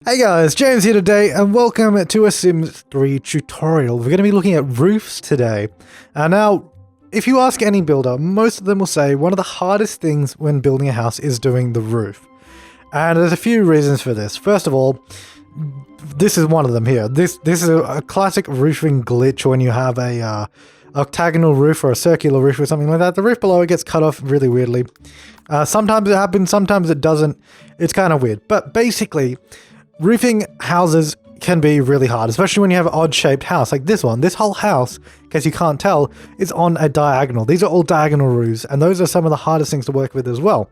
Hey guys, James here today and welcome to a Sims 3 tutorial. We're going to be looking at roofs today. Now, if you ask any builder, most of them will say one of the hardest things when building a house is doing the roof. And there's a few reasons for this. First of all, this is one of them here. This is a classic roofing glitch when you have a octagonal roof or a circular roof or something like that. The roof below it gets cut off really weirdly. Sometimes it happens, sometimes it doesn't. It's kind of weird. But basically, roofing houses can be really hard, especially when you have an odd-shaped house like this one. This whole house, in case you can't tell, is on a diagonal. These are all diagonal roofs, and those are some of the hardest things to work with as well.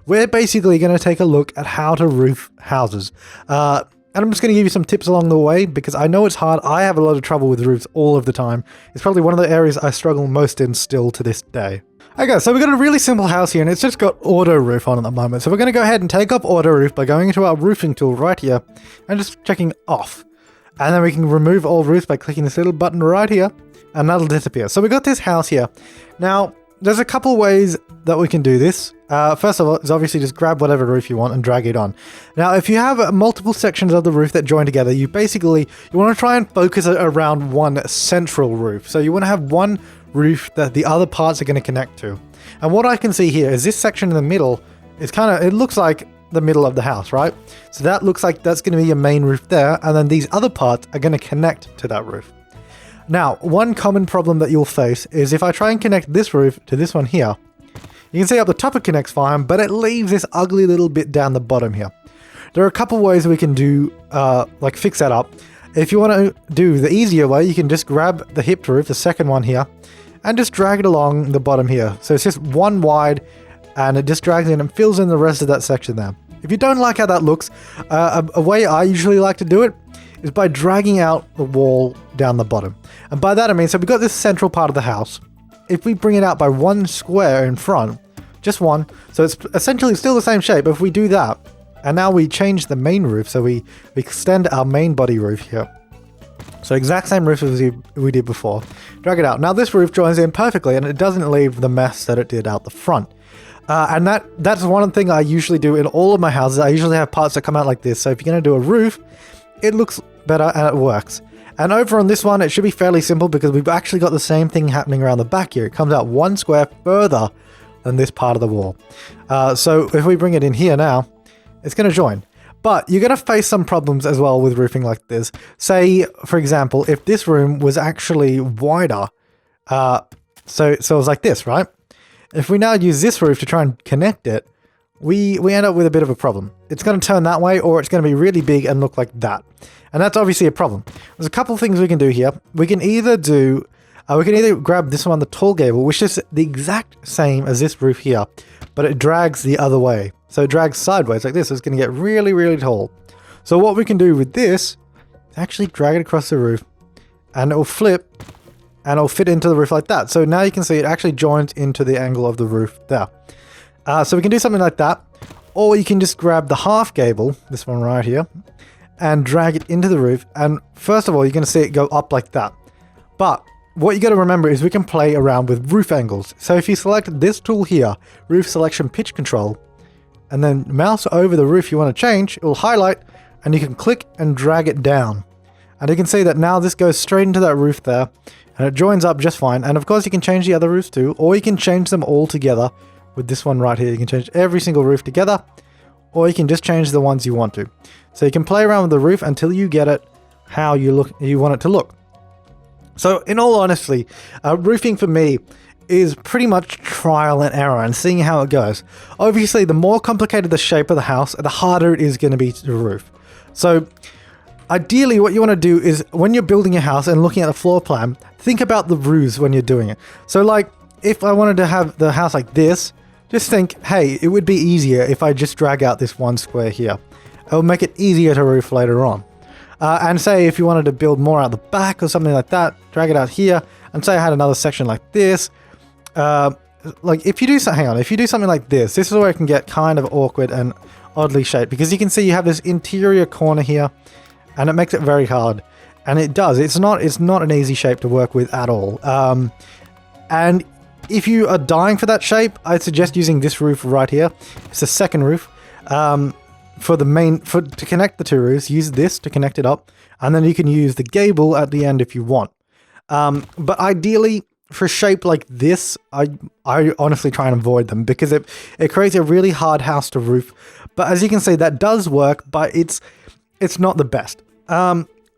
We're basically going to take a look at how to roof houses. And I'm just going to give you some tips along the way, because I know it's hard. I have a lot of trouble with roofs all of the time. It's probably one of the areas I struggle most in still to this day. Okay, so we've got a really simple house here, and it's just got auto roof on at the moment. So we're going to go ahead and take off auto roof by going into our roofing tool right here and just checking off. And then we can remove all roofs by clicking this little button right here, and that'll disappear. So we got this house here. Now, there's a couple ways that we can do this. First of all, is obviously just grab whatever roof you want and drag it on. Now, if you have multiple sections of the roof that join together, you want to try and focus it around one central roof. So you want to have one roof that the other parts are going to connect to. And what I can see here is this section in the middle is it looks like the middle of the house, right? So that looks like that's going to be your main roof there, and then these other parts are going to connect to that roof. Now, one common problem that you'll face is if I try and connect this roof to this one here, you can see up the top it connects fine, but it leaves this ugly little bit down the bottom here. There are a couple ways we can do, fix that up. If you want to do the easier way, you can just grab the hipped roof, the second one here, and just drag it along the bottom here. So it's just one wide, and it just drags in and fills in the rest of that section there. If you don't like how that looks, a way I usually like to do it is by dragging out the wall down the bottom. And by that I mean, so we've got this central part of the house. If we bring it out by one square in front, just one, so it's essentially still the same shape, but if we do that, and now we change the main roof, so we extend our main body roof here. So exact same roof as we did before. Drag it out. Now this roof joins in perfectly, and it doesn't leave the mess that it did out the front. And that's one thing I usually do in all of my houses. I usually have parts that come out like this. So if you're going to do a roof, it looks better and it works. And over on this one, it should be fairly simple because we've actually got the same thing happening around the back here. It comes out one square further than this part of the wall. So if we bring it in here now, it's going to join. But you're going to face some problems as well with roofing like this. Say, for example, if this room was actually wider, so it was like this, right? If we now use this roof to try and connect it, we end up with a bit of a problem. It's going to turn that way, or it's going to be really big and look like that. And that's obviously a problem. There's a couple things we can do here. We can either grab this one, the tall gable, which is the exact same as this roof here, but it drags the other way. So it drags sideways like this. So it's going to get really, really tall. So what we can do with this, actually drag it across the roof, and it will flip, and it'll fit into the roof like that. So now you can see it actually joins into the angle of the roof there. So we can do something like that, or you can just grab the half gable, this one right here, and drag it into the roof. And first of all, you're going to see it go up like that. But what you got to remember is we can play around with roof angles. So if you select this tool here, roof selection pitch control, and then mouse over the roof you want to change, it will highlight, and you can click and drag it down. And you can see that now this goes straight into that roof there, and it joins up just fine. And of course you can change the other roofs too, or you can change them all together with this one right here. You can change every single roof together, or you can just change the ones you want to. So you can play around with the roof until you get it how you want it to look. So in all honesty, roofing for me is pretty much trial and error and seeing how it goes. Obviously, the more complicated the shape of the house, the harder it is going to be to roof. So ideally, what you want to do is when you're building a house and looking at the floor plan, think about the roofs when you're doing it. So like if I wanted to have the house like this, just think, hey, it would be easier if I just drag out this one square here. It will make it easier to roof later on. And say if you wanted to build more out the back or something like that, drag it out here. And say I had another section like this. If you do something like this is where it can get kind of awkward and oddly shaped, because you can see you have this interior corner here, and it makes it very hard. And it does. It's not an easy shape to work with at all. And if you are dying for that shape, I'd suggest using this roof right here. It's the second roof. to connect the two roofs, use this to connect it up, and then you can use the gable at the end if you want. But ideally, for a shape like this, I honestly try and avoid them because it creates a really hard house to roof. But as you can see, that does work, but it's not the best.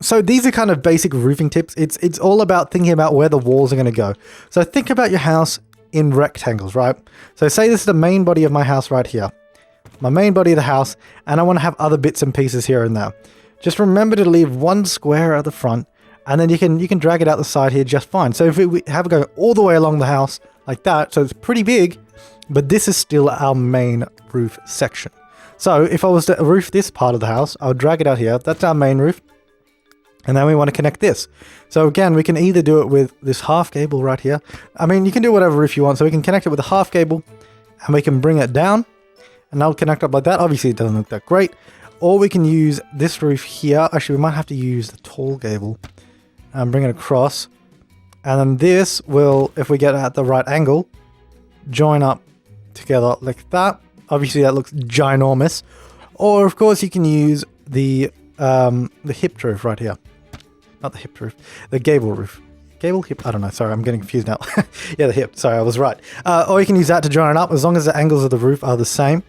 So these are kind of basic roofing tips. It's all about thinking about where the walls are going to go. So think about your house in rectangles, right? So say this is the main body of my house right here. My main body of the house, and I want to have other bits and pieces here and there. Just remember to leave one square at the front, and then you can drag it out the side here just fine. So if we have it going all the way along the house like that, so it's pretty big, but this is still our main roof section. So if I was to roof this part of the house, I would drag it out here. That's our main roof. And then we want to connect this. So again, we can either do it with this half gable right here. I mean, you can do whatever roof you want. So we can connect it with a half gable, and we can bring it down, and that'll connect up like that. Obviously, it doesn't look that great. Or we can use this roof here. Actually, we might have to use the tall gable and bring it across. And then this will, if we get at the right angle, join up together like that. Obviously, that looks ginormous. Or, of course, you can use the hip roof right here. Not the hip roof, the gable roof. Gable, hip, I don't know, sorry, I'm getting confused now. Yeah, the hip, sorry, I was right. Or you can use that to join it up as long as the angles of the roof are the same.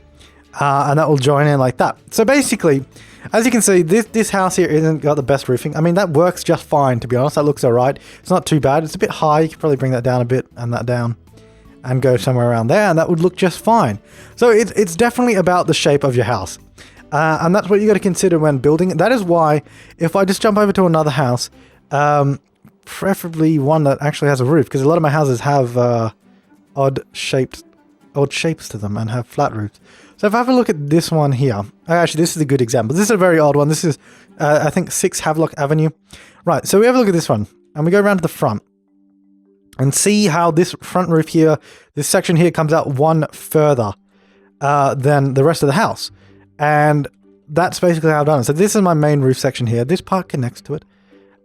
And that will join in like that. So basically, as you can see, this house here isn't got the best roofing. I mean, that works just fine, to be honest. That looks all right. It's not too bad. It's a bit high. You could probably bring that down a bit and that down and go somewhere around there, and that would look just fine. So it's definitely about the shape of your house. And that's what you got to consider when building. That is why, if I just jump over to another house, preferably one that actually has a roof, because a lot of my houses have odd shapes to them and have flat roofs. So if I have a look at this one here, actually this is a good example. This is a very odd one. This is, I think, 6 Havelock Avenue. Right, so we have a look at this one, and we go around to the front, and see how this front roof here, this section here comes out one further than the rest of the house. And that's basically how I've done it. So this is my main roof section here. This part connects to it.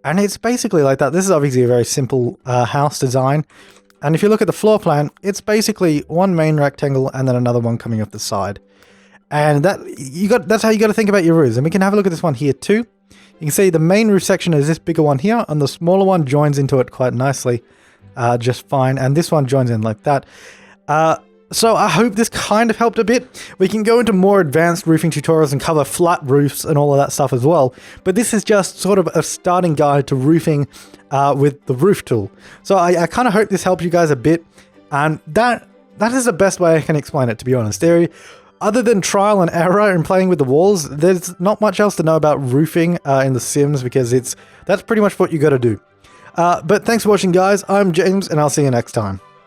And it's basically like that. This is obviously a very simple house design. And if you look at the floor plan, it's basically one main rectangle and then another one coming off the side. And that's how you got to think about your roofs. And we can have a look at this one here too. You can see the main roof section is this bigger one here, and the smaller one joins into it quite nicely, just fine. And this one joins in like that. So I hope this kind of helped a bit. We can go into more advanced roofing tutorials and cover flat roofs and all of that stuff as well. But this is just sort of a starting guide to roofing with the roof tool. So I kind of hope this helped you guys a bit. And that is the best way I can explain it, to be honest. Other than trial and error and playing with the walls, there's not much else to know about roofing in The Sims, because that's pretty much what you got to do. But thanks for watching, guys. I'm James, and I'll see you next time.